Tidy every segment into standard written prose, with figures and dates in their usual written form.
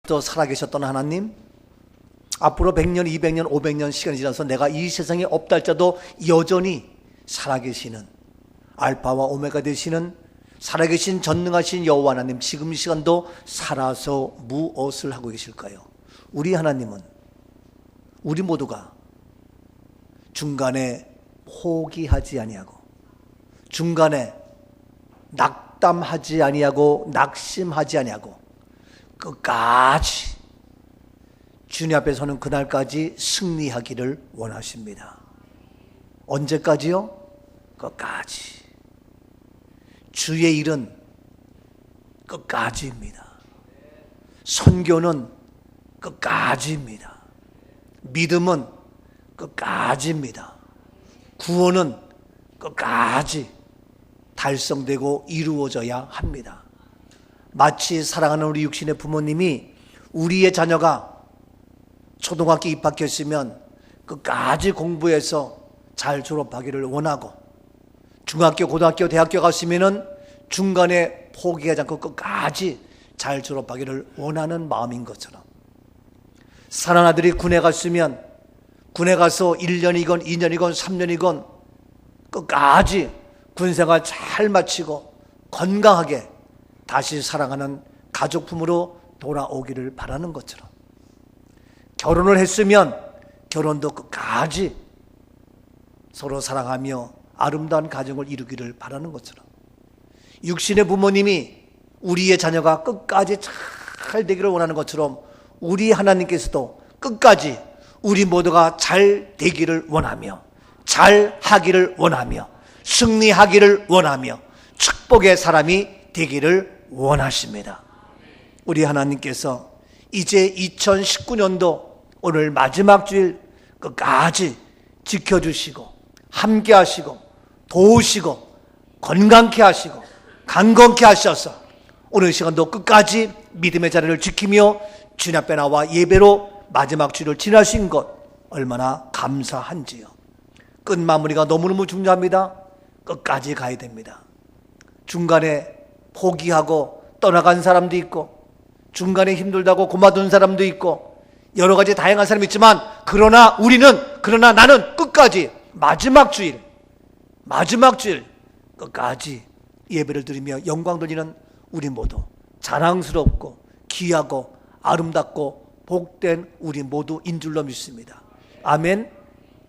또 살아계셨던 하나님, 앞으로 100년, 200년, 500년 시간이 지나서 내가 이 세상에 없다 할지라도 여전히 살아계시는 알파와 오메가 되시는 살아계신 전능하신 여호와 하나님, 지금 이 시간도 살아서 무엇을 하고 계실까요? 우리 하나님은 우리 모두가 중간에 포기하지 아니하고, 중간에 낙담하지 아니하고, 낙심하지 아니하고 끝까지 주님 앞에 서는 그날까지 승리하기를 원하십니다. 언제까지요? 끝까지. 주의 일은 끝까지입니다. 선교는 끝까지입니다. 믿음은 끝까지입니다. 구원은 끝까지 달성되고 이루어져야 합니다. 마치 사랑하는 우리 육신의 부모님이 우리의 자녀가 초등학교 입학했으면 끝까지 공부해서 잘 졸업하기를 원하고, 중학교, 고등학교, 대학교 갔으면 중간에 포기하지 않고 끝까지 잘 졸업하기를 원하는 마음인 것처럼, 사랑하는 아들이 군에 갔으면 군에 가서 1년이건 2년이건 3년이건 끝까지 군생활 잘 마치고 건강하게 다시 사랑하는 가족품으로 돌아오기를 바라는 것처럼, 결혼을 했으면 결혼도 끝까지 서로 사랑하며 아름다운 가정을 이루기를 바라는 것처럼, 육신의 부모님이 우리의 자녀가 끝까지 잘 되기를 원하는 것처럼 우리 하나님께서도 끝까지 우리 모두가 잘 되기를 원하며, 잘 하기를 원하며, 승리하기를 원하며 축복의 사람이 되기를 원하십니다. 우리 하나님께서 이제 2019년도 오늘 마지막 주일 끝까지 지켜주시고 함께 하시고 도우시고 건강케 하시고 강건케 하셔서 오늘 시간도 끝까지 믿음의 자리를 지키며 주님 앞에 나와 예배로 마지막 주일을 지나신 것 얼마나 감사한지요. 끝 마무리가 너무너무 중요합니다. 끝까지 가야 됩니다. 중간에 포기하고 떠나간 사람도 있고, 중간에 힘들다고 고마둔 사람도 있고, 여러 가지 다양한 사람이 있지만, 그러나 나는 끝까지 마지막 주일 끝까지 예배를 드리며 영광 돌리는 우리 모두 자랑스럽고 귀하고 아름답고 복된 우리 모두인 줄로 믿습니다. 아멘.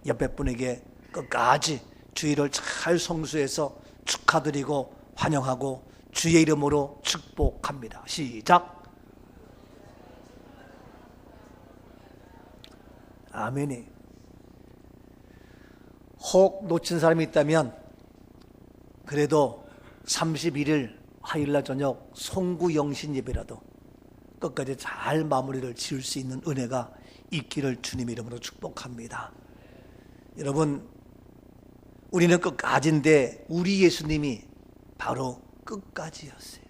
옆에 분에게 끝까지 주일을 잘 성수해서 축하드리고 환영하고 주의 이름으로 축복합니다. 시작. 아멘이. 혹 놓친 사람이 있다면 그래도 31일 화요일날 저녁 송구영신 예배라도 끝까지 잘 마무리를 지을 수 있는 은혜가 있기를 주님의 이름으로 축복합니다. 여러분, 우리는 끝까지인데 우리 예수님이 바로 끝까지였어요.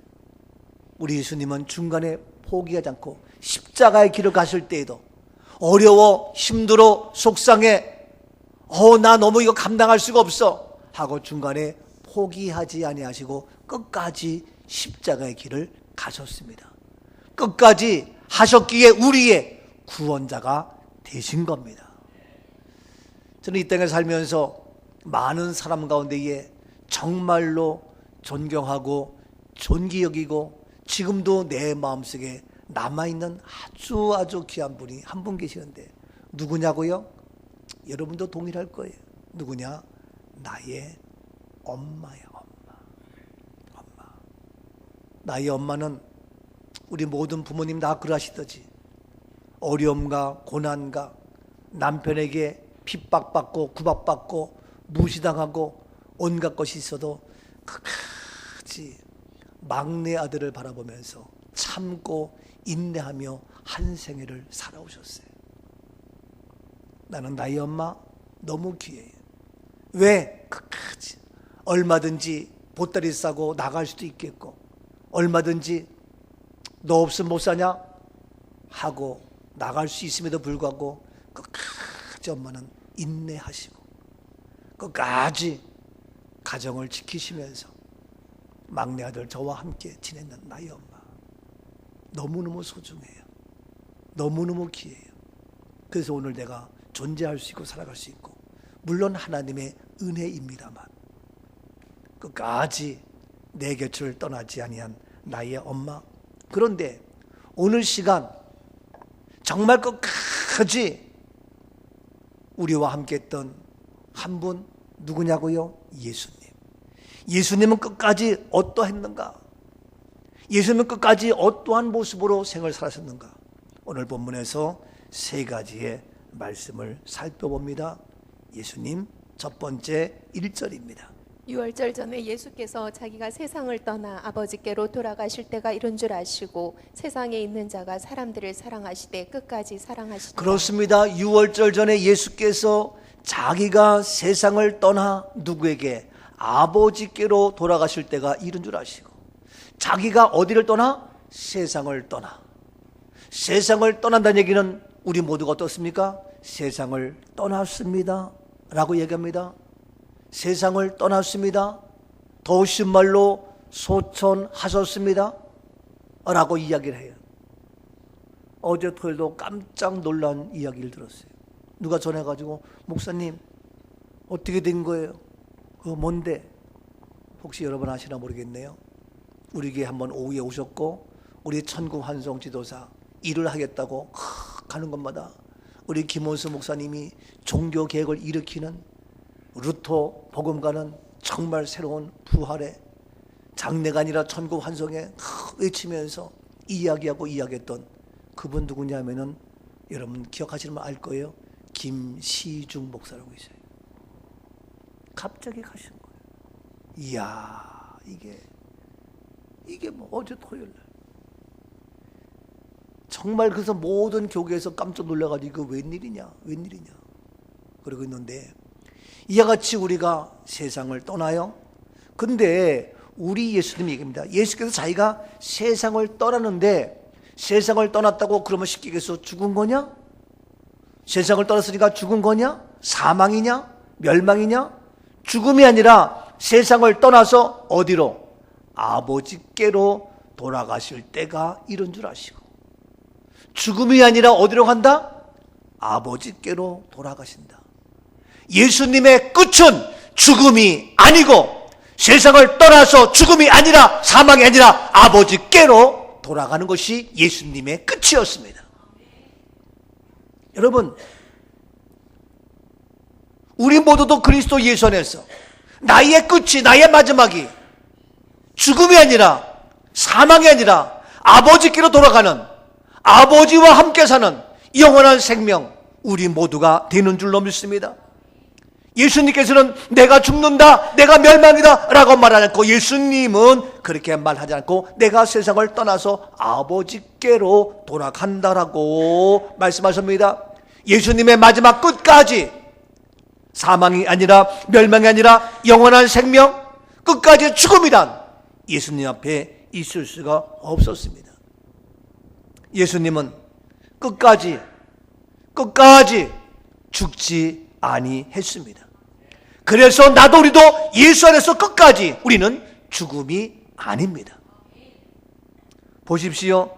우리 예수님은 중간에 포기하지 않고 십자가의 길을 가실 때에도 어려워, 힘들어, 속상해, 나 너무 이거 감당할 수가 없어 하고 중간에 포기하지 아니하시고 끝까지 십자가의 길을 가셨습니다. 끝까지 하셨기에 우리의 구원자가 되신 겁니다. 저는 이 땅에 살면서 많은 사람 가운데에 정말로 존경하고 존귀 여기고 지금도 내 마음속에 남아있는 아주 귀한 분이 한 분 계시는데 누구냐고요? 여러분도 동일할 거예요. 누구냐? 나의 엄마야. 엄마. 나의 엄마는 우리 모든 부모님 다 그러하시듯이 어려움과 고난과 남편에게 핍박받고 구박받고 무시당하고 온갖 것이 있어도 끝까지 막내 아들을 바라보면서 참고 인내하며 한 생애를 살아오셨어요. 나는 나의 엄마 너무 귀해요. 왜? 끝까지 얼마든지 보따리 싸고 나갈 수도 있겠고, 얼마든지 너 없으면 못 사냐 하고 나갈 수 있음에도 불구하고 끝까지 엄마는 인내하시고 끝까지 가정을 지키시면서 막내 아들 저와 함께 지냈는 나의 엄마, 너무너무 소중해요. 너무너무 귀해요. 그래서 오늘 내가 존재할 수 있고 살아갈 수 있고, 물론 하나님의 은혜입니다만 끝까지 내 곁을 떠나지 아니한 나의 엄마. 그런데 오늘 시간 정말 끝까지 우리와 함께 했던 한 분 누구냐고요? 예수님. 예수님은 끝까지 어떠했는가? 예수님은 끝까지 어떠한 모습으로 생을 살았었는가? 오늘 본문에서 세 가지의 말씀을 살펴봅니다. 예수님 첫 번째 1절입니다. 유월절 전에 예수께서 자기가 세상을 떠나 아버지께로 돌아가실 때가 이른 줄 아시고 세상에 있는 자가 사람들을 사랑하시되 끝까지 사랑하시니라. 그렇습니다. 유월절 전에 예수께서 자기가 세상을 떠나 누구에게? 아버지께로 돌아가실 때가 이른 줄 아시고, 자기가 어디를 떠나? 세상을 떠나. 세상을 떠난다는 얘기는 우리 모두가 어떻습니까? 세상을 떠났습니다 라고 얘기합니다. 세상을 떠났습니다. 더 쉬운 말로 소천하셨습니다 라고 이야기를 해요. 어제 토요일도 깜짝 놀란 이야기를 들었어요. 누가 전해가지고, 목사님 어떻게 된 거예요? 그거 뭔데? 혹시 여러분 아시나 모르겠네요. 우리 교회 한번 오후에 오셨고, 우리 천국 환송 지도사 일을 하겠다고 가는 것마다 우리 김원수 목사님이 종교 개혁을 일으키는 루터 복음가는 정말 새로운 부활의 장례가 아니라 천국 환송에 외치면서 이야기했던 그분 누구냐면은 여러분 기억하시면 알 거예요. 김시중 목사라고 있어요. 갑자기 가신 거예요. 이야, 이게 뭐 어제 토요일 날 정말 그래서 모든 교회에서 깜짝 놀라가지고 이거 웬일이냐 그러고 있는데, 이와 같이 우리가 세상을 떠나요. 근데 우리 예수님이 얘기합니다. 예수께서 자기가 세상을 떠나는데, 세상을 떠났다고 그러면 쉽게 얘기해서 죽은 거냐? 세상을 떠났으니까 죽은 거냐? 사망이냐? 멸망이냐? 죽음이 아니라 세상을 떠나서 어디로? 아버지께로 돌아가실 때가 이른 줄 아시고, 죽음이 아니라 어디로 간다? 아버지께로 돌아가신다. 예수님의 끝은 죽음이 아니고, 세상을 떠나서 죽음이 아니라 사망이 아니라 아버지께로 돌아가는 것이 예수님의 끝이었습니다. 여러분, 우리 모두도 그리스도 예수 안에서 나의 끝이, 나의 마지막이 죽음이 아니라 사망이 아니라 아버지께로 돌아가는, 아버지와 함께 사는 영원한 생명, 우리 모두가 되는 줄로 믿습니다. 예수님께서는 내가 죽는다, 내가 멸망이다 라고 말하지 않고, 예수님은 그렇게 말하지 않고 내가 세상을 떠나서 아버지께로 돌아간다라고 말씀하십니다. 예수님의 마지막 끝까지 사망이 아니라 멸망이 아니라 영원한 생명, 끝까지 죽음이란 예수님 앞에 있을 수가 없었습니다. 예수님은 끝까지 죽지 아니했습니다. 그래서 나도 우리도 예수 안에서 끝까지 우리는 죽음이 아닙니다. 보십시오.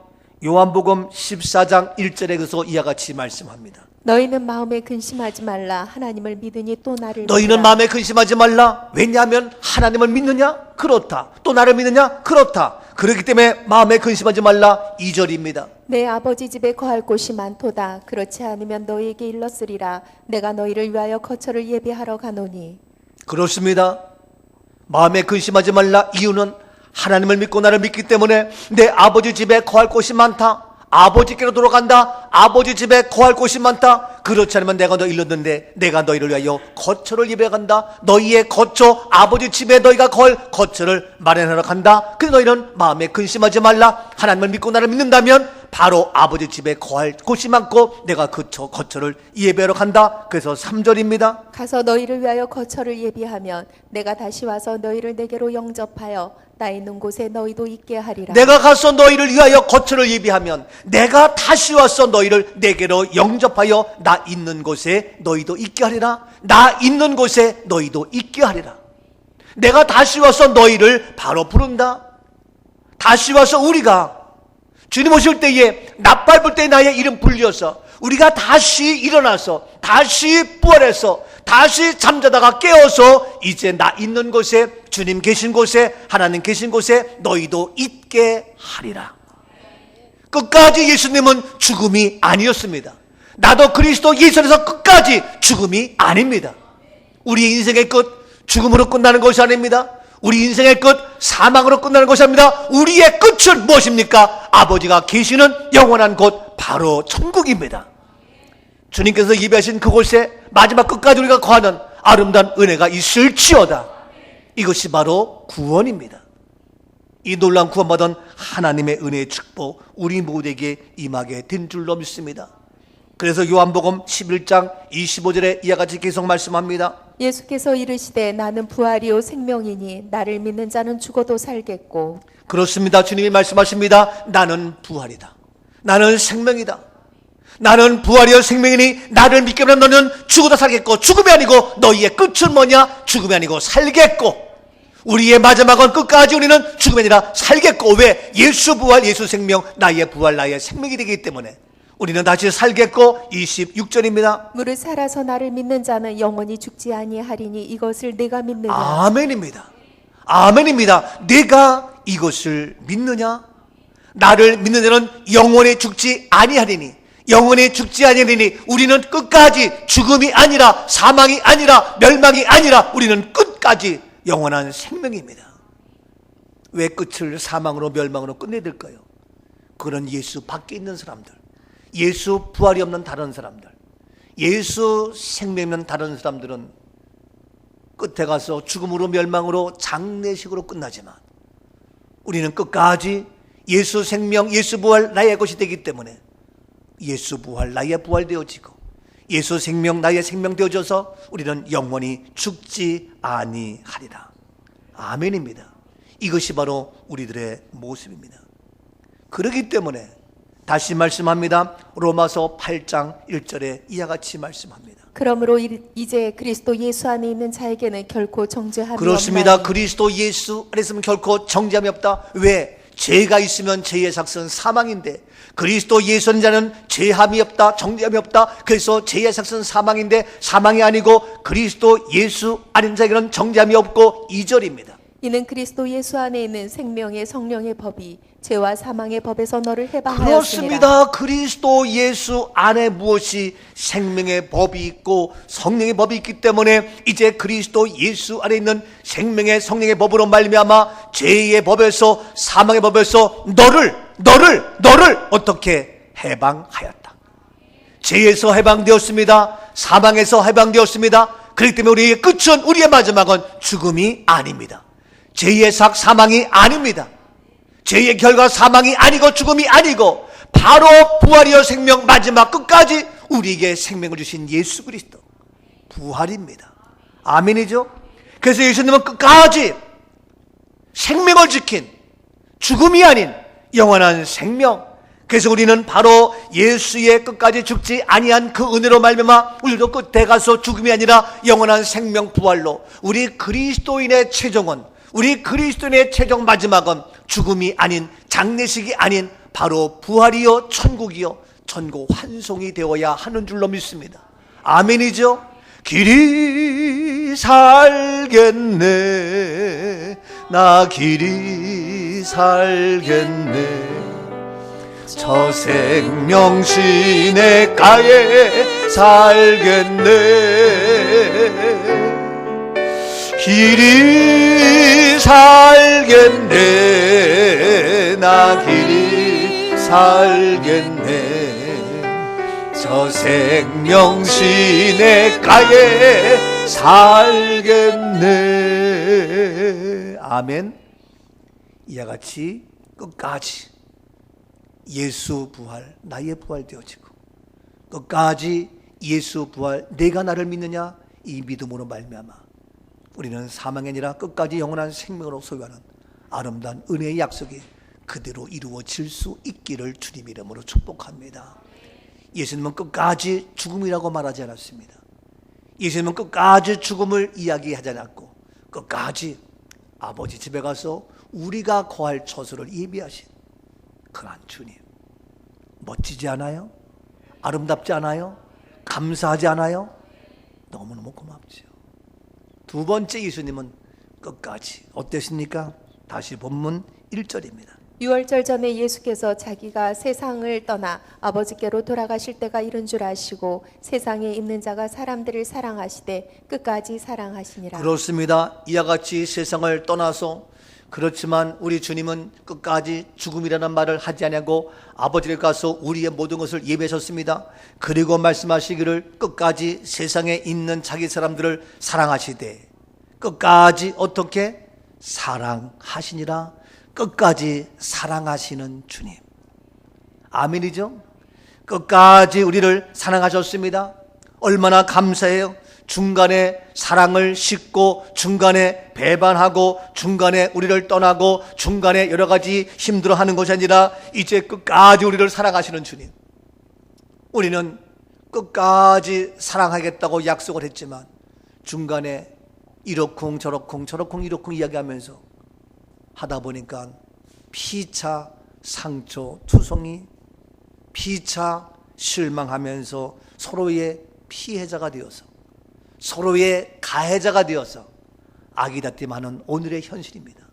요한복음 14장 1절에 그래서 이와 같이 말씀합니다. 너희는 마음에 근심하지 말라. 하나님을 믿으니 또 나를 너희는 믿으라. 마음에 근심하지 말라. 왜냐하면 하나님을 믿느냐? 그렇다. 또 나를 믿느냐? 그렇다. 그렇기 때문에 마음에 근심하지 말라. 2절입니다. 내 아버지 집에 거할 곳이 많도다. 그렇지 않으면 너희에게 일렀으리라. 내가 너희를 위하여 거처를 예비하러 가노니. 그렇습니다. 마음에 근심하지 말라. 이유는 하나님을 믿고 나를 믿기 때문에 내 아버지 집에 거할 곳이 많다. 아버지께로 돌아간다. 아버지 집에 거할 곳이 많다. 그렇지 않으면 내가 너 일렀는데 내가 너희를 위하여 거처를 예배해 간다. 너희의 거처, 아버지 집에 너희가 거할 거처를 마련하러 간다. 그래서 너희는 마음에 근심하지 말라. 하나님을 믿고 나를 믿는다면 바로 아버지 집에 거할 곳이 많고 내가 그 거처를 예배하러 간다. 그래서 3절입니다. 가서 너희를 위하여 거처를 예비하면 내가 다시 와서 너희를 내게로 영접하여 나 있는 곳에 너희도 있게 하리라. 내가 가서 너희를 위하여 거처를 예비하면 내가 다시 와서 너희를 내게로 영접하여 나 있는 곳에 너희도 있게 하리라. 나 있는 곳에 너희도 있게 하리라. 내가 다시 와서 너희를 바로 부른다. 다시 와서 우리가 주님 오실 때에 나팔불 때 나의 이름 불려서 우리가 다시 일어나서 다시 부활해서 다시 잠자다가 깨어서 이제 나 있는 곳에, 주님 계신 곳에, 하나님 계신 곳에 너희도 있게 하리라. 끝까지 예수님은 죽음이 아니었습니다. 나도 그리스도 예수 안에서 끝까지 죽음이 아닙니다. 우리 인생의 끝 죽음으로 끝나는 것이 아닙니다. 우리 인생의 끝 사망으로 끝나는 것이 아닙니다. 우리의 끝은 무엇입니까? 아버지가 계시는 영원한 곳, 바로 천국입니다. 주님께서 예배하신 그곳에 마지막 끝까지 우리가 거하는 아름다운 은혜가 있을지어다. 이것이 바로 구원입니다. 이 놀라운 구원받은 하나님의 은혜의 축복, 우리 모두에게 임하게 된 줄로 믿습니다. 그래서 요한복음 11장 25절에 이와 같이 계속 말씀합니다. 예수께서 이르시되 나는 부활이요 생명이니 나를 믿는 자는 죽어도 살겠고. 그렇습니다. 주님이 말씀하십니다. 나는 부활이다. 나는 생명이다. 나는 부활이요 생명이니 나를 믿게 하면 너는 죽어도 살겠고, 죽음이 아니고 너희의 끝은 뭐냐? 죽음이 아니고 살겠고, 우리의 마지막은 끝까지 우리는 죽음이 아니라 살겠고. 왜? 예수 부활, 예수 생명, 나의 부활, 나의 생명이 되기 때문에 우리는 다시 살겠고. 26절입니다. 무릇 살아서 나를 믿는 자는 영원히 죽지 아니하리니 이것을 내가 믿느냐. 아멘입니다. 아멘입니다. 내가 이것을 믿느냐? 나를 믿는 자는 영원히 죽지 아니하리니, 영원히 죽지 아니하리니, 우리는 끝까지 죽음이 아니라, 사망이 아니라, 멸망이 아니라 우리는 끝까지 영원한 생명입니다. 왜 끝을 사망으로 멸망으로 끝내야 될까요? 그런 예수 밖에 있는 사람들, 예수 부활이 없는 다른 사람들, 예수 생명이 없는 다른 사람들은 끝에 가서 죽음으로 멸망으로 장례식으로 끝나지만, 우리는 끝까지 예수 생명, 예수 부활 나의 것이 되기 때문에 예수 부활 나의 부활 되어지고, 예수 생명 나의 생명 되어져서 우리는 영원히 죽지 아니하리라. 아멘입니다. 이것이 바로 우리들의 모습입니다. 그렇기 때문에 다시 말씀합니다. 로마서 8장 1절에 이와 같이 말씀합니다. 그러므로 이제 그리스도 예수 안에 있는 자에게는 결코 정죄함이 그렇습니다. 없나니. 그리스도 예수 안에 있으면 결코 정죄함이 없다. 왜? 죄가 있으면 죄의 삭은 사망인데, 그리스도 예수 안에 자는 죄함이 없다, 정죄함이 없다. 그래서 죄의 삭은 사망인데, 사망이 아니고 그리스도 예수 안에 자에게는 정죄함이 없고. 2절입니다. 이는 그리스도 예수 안에 있는 생명의 성령의 법이 죄와 사망의 법에서 너를 해방하였습니다. 그렇습니다. 그리스도 예수 안에 무엇이 생명의 법이 있고 성령의 법이 있기 때문에 이제 그리스도 예수 안에 있는 생명의 성령의 법으로 말미암아 죄의 법에서, 사망의 법에서 너를 어떻게 해방하였다. 죄에서 해방되었습니다. 사망에서 해방되었습니다. 그렇기 때문에 우리의 끝은, 우리의 마지막은 죽음이 아닙니다. 죄의 삭, 사망이 아닙니다. 죄의 결과 사망이 아니고 죽음이 아니고 바로 부활이요 생명, 마지막 끝까지 우리에게 생명을 주신 예수 그리스도 부활입니다. 아멘이죠? 그래서 예수님은 끝까지 생명을 지킨, 죽음이 아닌 영원한 생명. 그래서 우리는 바로 예수의 끝까지 죽지 아니한 그 은혜로 말미암아 우리도 끝에 가서 죽음이 아니라 영원한 생명, 부활로 우리 그리스도인의 최종은, 우리 그리스도인의 최종 마지막은 죽음이 아닌, 장례식이 아닌 바로 부활이요 천국이요 천국 환송이 되어야 하는 줄로 믿습니다. 아멘이죠? 길이 살겠네, 나 길이 살겠네, 저 생명 시냇가에 살겠네, 길이 살겠네, 나 길이 살겠네, 저 생명 시냇가에 살겠네. 아멘. 이와 같이 끝까지 예수 부활, 나의 부활 되어지고, 끝까지 예수 부활, 내가 나를 믿느냐, 이 믿음으로 말미암아 우리는 사망이 아니라 끝까지 영원한 생명으로 소유하는 아름다운 은혜의 약속이 그대로 이루어질 수 있기를 주님 이름으로 축복합니다. 예수님은 끝까지 죽음이라고 말하지 않았습니다. 예수님은 끝까지 죽음을 이야기하지 않았고 끝까지 아버지 집에 가서 우리가 거할 처소를 예비하신 그러한 주님, 멋지지 않아요? 아름답지 않아요? 감사하지 않아요? 너무너무 고맙죠. 두 번째 예수님은 끝까지 어땠습니까? 다시 본문 1절입니다. 유월절 전에 예수께서 자기가 세상을 떠나 아버지께로 돌아가실 때가 이른 줄 아시고 세상에 있는 자가 사람들을 사랑하시되 끝까지 사랑하시니라. 그렇습니다. 이와 같이 세상을 떠나서 그렇지만 우리 주님은 끝까지 죽음이라는 말을 하지 않고 아버지를 가서 우리의 모든 것을 예배하셨습니다. 그리고 말씀하시기를 끝까지 세상에 있는 자기 사람들을 사랑하시되 끝까지 어떻게 사랑하시니라. 끝까지 사랑하시는 주님. 아멘이죠? 끝까지 우리를 사랑하셨습니다. 얼마나 감사해요. 중간에 사랑을 싣고 중간에 배반하고 중간에 우리를 떠나고 중간에 여러 가지 힘들어하는 것이 아니라 이제 끝까지 우리를 사랑하시는 주님. 우리는 끝까지 사랑하겠다고 약속을 했지만 중간에 이러쿵 저러쿵 저러쿵 이러쿵 이야기하면서 하다 보니까 피차 상처 투성이 피차 실망하면서 서로의 피해자가 되어서 서로의 가해자가 되어서 아기다툼하는 오늘의 현실입니다.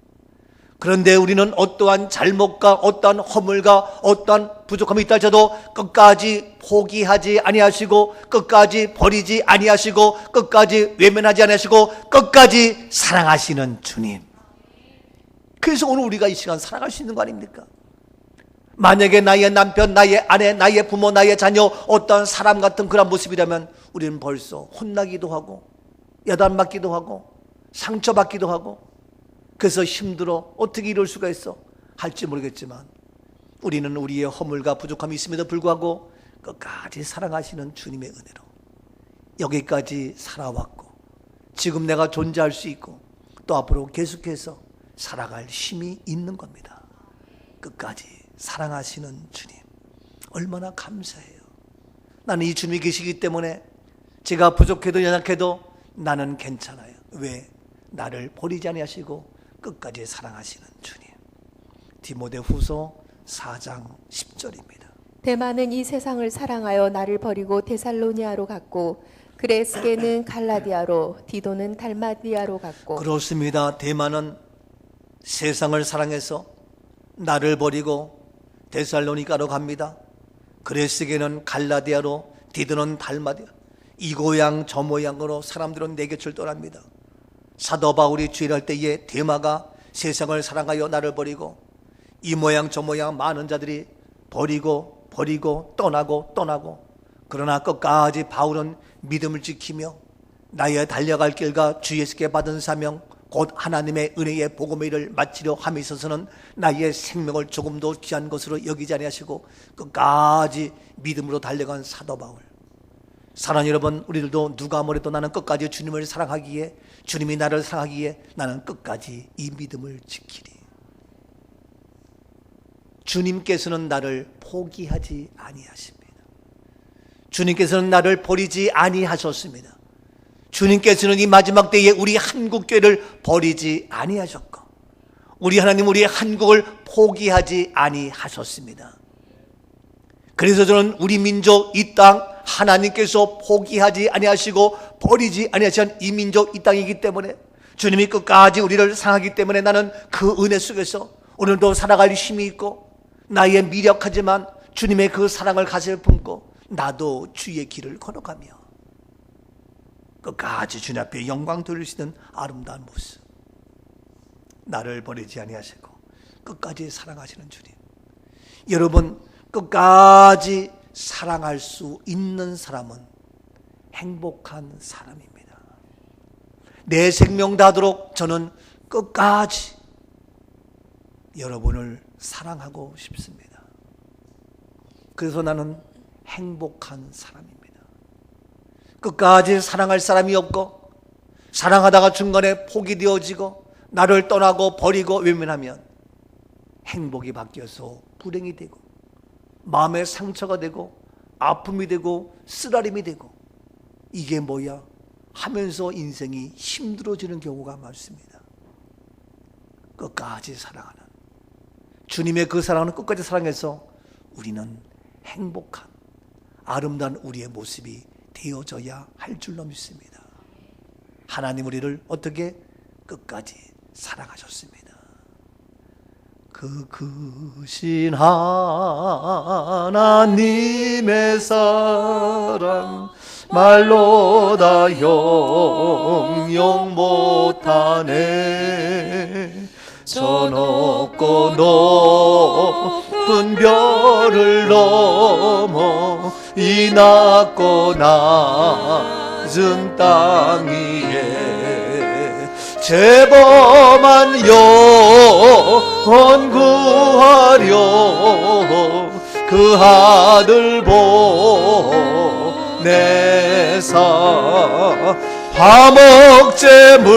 그런데 우리는 어떠한 잘못과 어떠한 허물과 어떠한 부족함이 있다 할지라도 끝까지 포기하지 아니하시고 끝까지 버리지 아니하시고 끝까지 외면하지 아니하시고 끝까지 사랑하시는 주님. 그래서 오늘 우리가 이 시간 살아갈 수 있는 거 아닙니까? 만약에 나의 남편, 나의 아내, 나의 부모, 나의 자녀 어떤 사람 같은 그런 모습이라면 우리는 벌써 혼나기도 하고 야단맞기도 하고 상처받기도 하고 그래서 힘들어 어떻게 이럴 수가 있어 할지 모르겠지만 우리는 우리의 허물과 부족함이 있음에도 불구하고 끝까지 사랑하시는 주님의 은혜로 여기까지 살아왔고 지금 내가 존재할 수 있고 또 앞으로 계속해서 살아갈 힘이 있는 겁니다. 끝까지 사랑하시는 주님 얼마나 감사해요. 나는 이 주님이 계시기 때문에 제가 부족해도 연약해도 나는 괜찮아요. 왜? 나를 버리지 아니하시고 끝까지 사랑하시는 주님. 디모데후서 4장 10절입니다. 데마는 이 세상을 사랑하여 나를 버리고 데살로니아로 갔고 그레스게는 갈라디아로 디도는 달마디아로 갔고. 그렇습니다. 데마는 세상을 사랑해서 나를 버리고 데살로니가로 갑니다. 그레스게는 갈라디아로 디도는 달마디아. 이 고향 저 모양으로 사람들은 내 곁을 떠납니다. 사도 바울이 주일할 때에 데마가 세상을 사랑하여 나를 버리고 이 모양 저 모양 많은 자들이 버리고 떠나고 그러나 끝까지 바울은 믿음을 지키며 나의 달려갈 길과 주 예수께 받은 사명 곧 하나님의 은혜의 복음의 일을 마치려 함에 있어서는 나의 생명을 조금도 귀한 것으로 여기지 아니하시고 끝까지 믿음으로 달려간 사도 바울. 사랑하는 여러분, 우리들도 누가 뭐래도 나는 끝까지 주님을 사랑하기에 주님이 나를 사랑하기에 나는 끝까지 이 믿음을 지키리. 주님께서는 나를 포기하지 아니하십니다. 주님께서는 나를 버리지 아니하셨습니다. 주님께서는 이 마지막 때에 우리 한국교회를 버리지 아니하셨고 우리 하나님 우리 한국을 포기하지 아니하셨습니다. 그래서 저는 우리 민족 이 땅 하나님께서 포기하지 아니하시고 버리지 아니하신 이 민족 이 땅이기 때문에 주님이 끝까지 우리를 사랑하기 때문에 나는 그 은혜 속에서 오늘도 살아갈 힘이 있고 나의 미력하지만 주님의 그 사랑을 가슴에 품고 나도 주의 길을 걸어가며 끝까지 주님 앞에 영광 돌리시는 아름다운 모습. 나를 버리지 아니하시고 끝까지 사랑하시는 주님. 여러분 끝까지 사랑할 수 있는 사람은 행복한 사람입니다. 내 생명 다하도록 저는 끝까지 여러분을 사랑하고 싶습니다. 그래서 나는 행복한 사람입니다. 끝까지 사랑할 사람이 없고 사랑하다가 중간에 포기되어지고 나를 떠나고 버리고 외면하면 행복이 바뀌어서 불행이 되고 마음에 상처가 되고 아픔이 되고 쓰라림이 되고 이게 뭐야 하면서 인생이 힘들어지는 경우가 많습니다. 끝까지 사랑하는 주님의 그 사랑은 끝까지 사랑해서 우리는 행복한 아름다운 우리의 모습이 되어져야 할 줄로 믿습니다. 하나님 우리를 어떻게 끝까지 사랑하셨습니다. 그 크신 하나님의 사랑 말로 다 형용 못하네. 저 높고 높은 별을 넘어 이 낮고 낮은 땅 위에 죄범한 영혼 구하려 그 아들 보내사 화목제물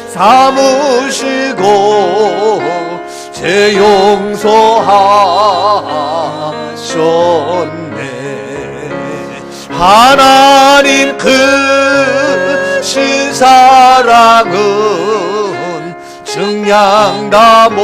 삼으시고 죄 용서하셨네. 하나님 크신 사랑은 증량다 못하네.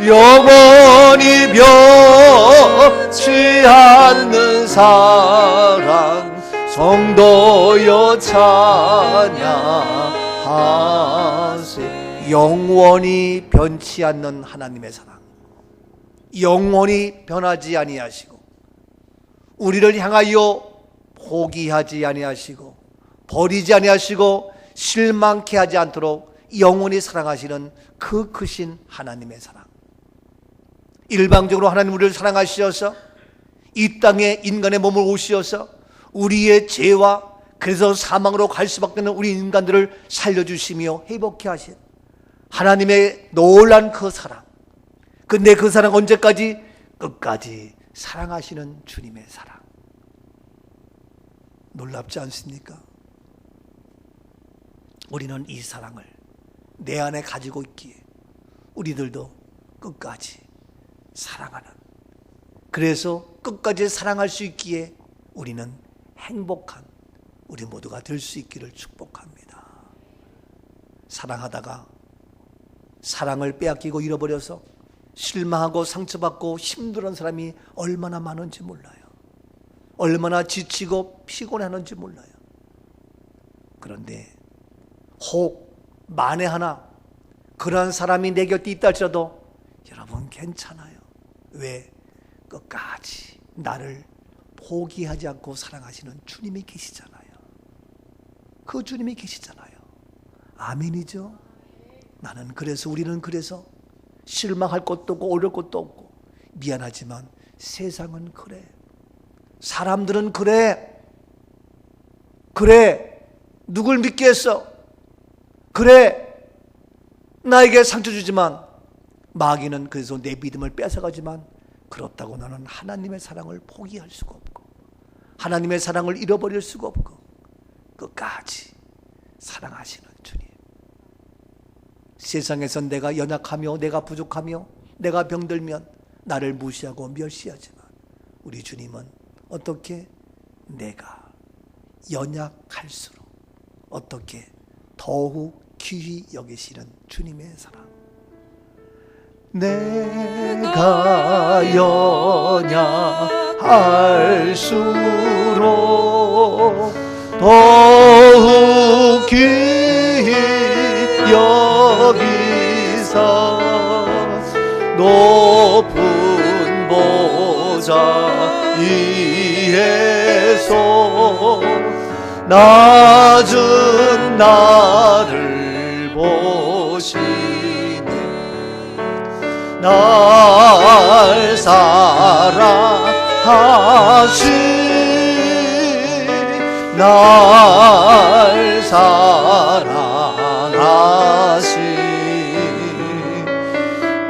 영원히 변치 않는 사랑 성도여 찬양하세. 영원히 변치 않는 하나님의 사랑, 영원히 변하지 아니하시고 우리를 향하여 포기하지 아니하시고 버리지 아니하시고 실망케 하지 않도록 영원히 사랑하시는 그 크신 하나님의 사랑. 일방적으로 하나님 우리를 사랑하시어서 이 땅에 인간의 몸을 오시어서 우리의 죄와 그래서 사망으로 갈 수밖에 없는 우리 인간들을 살려주시며 회복케 하신 하나님의 놀란 그 사랑. 근데 그 사랑 언제까지? 끝까지 사랑하시는 주님의 사랑. 놀랍지 않습니까? 우리는 이 사랑을 내 안에 가지고 있기에 우리들도 끝까지 사랑하는, 그래서 끝까지 사랑할 수 있기에 우리는 행복한 우리 모두가 될 수 있기를 축복합니다. 사랑하다가 사랑을 빼앗기고 잃어버려서 실망하고 상처받고 힘들어하는 사람이 얼마나 많은지 몰라요. 얼마나 지치고 피곤하는지 몰라요. 그런데 혹 만에 하나 그러한 사람이 내 곁에 있다 할지라도 여러분 괜찮아요. 왜? 끝까지 나를 포기하지 않고 사랑하시는 주님이 계시잖아요. 그 주님이 계시잖아요. 아멘이죠? 나는 그래서, 우리는 그래서 실망할 것도 없고 어려울 것도 없고, 미안하지만 세상은 그래, 사람들은 그래, 누굴 믿겠어? 그래, 나에게 상처 주지만 마귀는 그래서 내 믿음을 뺏어가지만, 그렇다고 나는 하나님의 사랑을 포기할 수가 없고 하나님의 사랑을 잃어버릴 수가 없고 끝까지 사랑하시는 주님. 세상에서 내가 연약하며 내가 부족하며 내가 병들면 나를 무시하고 멸시하지만 우리 주님은 어떻게? 내가 연약할수록 어떻게 더욱 귀히 여기시는 주님의 사랑. 내가 연약할수록 더욱 귀히 여기사 높은 보좌 위에서 낮은 나를 보시네. 날 사랑하신, 날 사랑하신,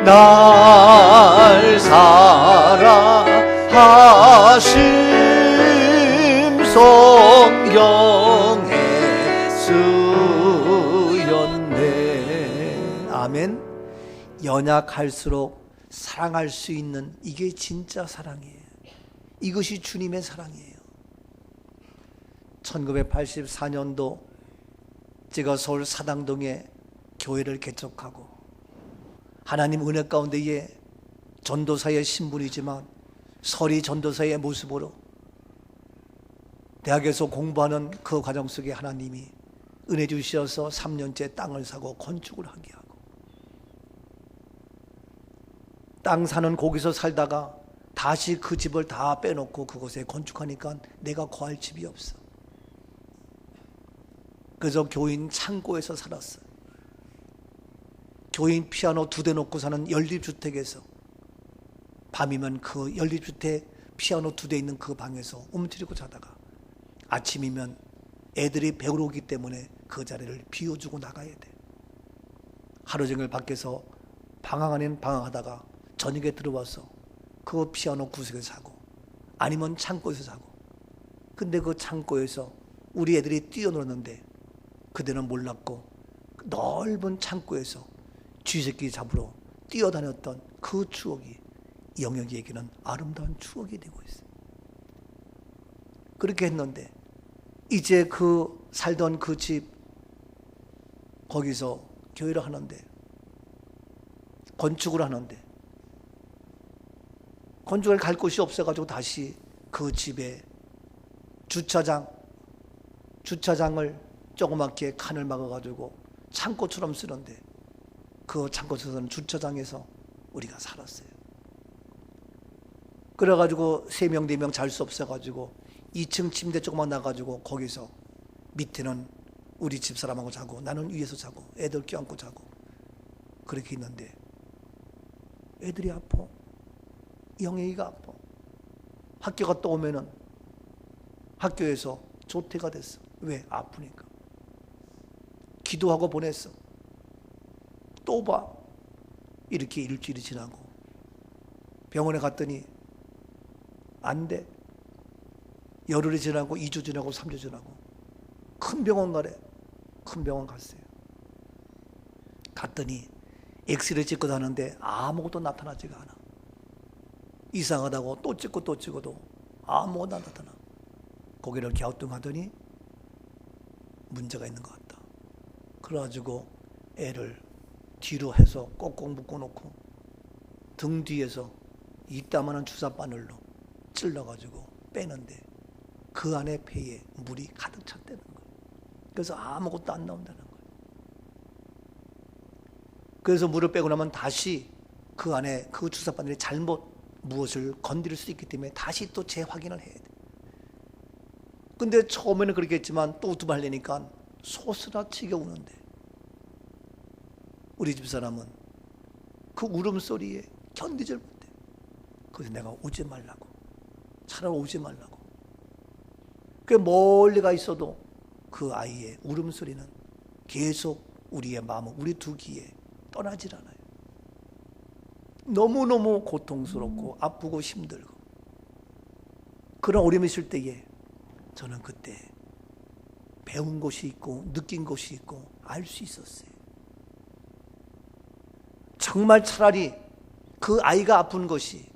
날 사랑하심 성경에 쓰였네. 아멘. 연약할수록 사랑할 수 있는, 이게 진짜 사랑이에요. 이것이 주님의 사랑이에요. 1984년도 제가 서울 사당동에 교회를 개척하고 하나님 은혜 가운데에 전도사의 신분이지만 설이 전도사의 모습으로 대학에서 공부하는 그 과정 속에 하나님이 은혜 주셔서 3년째 땅을 사고 건축을 하게 하고, 땅 사는 거기서 살다가 다시 그 집을 다 빼놓고 그곳에 건축하니까 내가 거할 집이 없어. 그래서 교인 창고에서 살았어. 교인 피아노 2대 놓고 사는 연립주택에서 밤이면 그 연립주택 피아노 2대 있는 그 방에서 움츠리고 자다가 아침이면 애들이 배우러 오기 때문에 그 자리를 비워주고 나가야 돼. 하루 종일 밖에서 방황 아닌 방황하다가 저녁에 들어와서 그 피아노 구석에서 자고, 아니면 창고에서 자고. 근데 그 창고에서 우리 애들이 뛰어놀았는데 그대는 몰랐고 넓은 창고에서 쥐새끼 잡으러 뛰어다녔던 그 추억이 영역이에게는 아름다운 추억이 되고 있어요. 그렇게 했는데 이제 그 살던 그 집 거기서 교회를 하는데, 건축을 하는데 건축을 갈 곳이 없어가지고 다시 그 집에 주차장을 조그맣게 칸을 막아가지고 창고처럼 쓰는데, 그 창고에서는 주차장에서 우리가 살았어요. 그래가지고 3명 4명 잘 수 없어가지고 2층 침대 조금만 나가지고 거기서 밑에는 우리 집사람하고 자고 나는 위에서 자고 애들 껴안고 자고 그렇게 있는데 애들이 아파. 영애이가 아파. 학교 갔다 오면은 학교에서 조퇴가 됐어. 왜? 아프니까. 기도하고 보냈어. 또 봐. 이렇게 일주일이 지나고 병원에 갔더니 안 돼. 열흘이 지나고 2주 지나고 3주 지나고 큰 병원 가래. 큰 병원 갔어요. 갔더니 엑스레이 찍고 다는데 아무것도 나타나지가 않아. 이상하다고 또 찍고 또 찍어도 아무것도 안 나타나. 고개를 갸우뚱하더니 문제가 있는 것 같다. 그래가지고 애를 뒤로 해서 꼭꼭 묶어놓고 등 뒤에서 이따만한 주사바늘로 찔러가지고 빼는데 그 안에 폐에 물이 가득 찼다는 거예요. 그래서 아무것도 안 나온다는 거예요. 그래서 물을 빼고 나면 다시 그 안에 그 주사바늘이 잘못 무엇을 건드릴 수 있기 때문에 다시 또 재확인을 해야 돼. 근데 처음에는 그렇게 했지만 또 두 번 하려니까 소스라치게 우는데 우리 집사람은 그 울음소리에 견디질 못해. 그래서 내가 오지 말라고, 차라리 오지 말라고. 그 멀리 가 있어도 그 아이의 울음소리는 계속 우리의 마음, 우리 두 귀에 떠나질 않아요. 너무너무 고통스럽고 아프고 힘들고 그런 어려움이 있을 때에 저는 그때 배운 것이 있고 느낀 것이 있고 알 수 있었어요. 정말 차라리 그 아이가 아픈 것이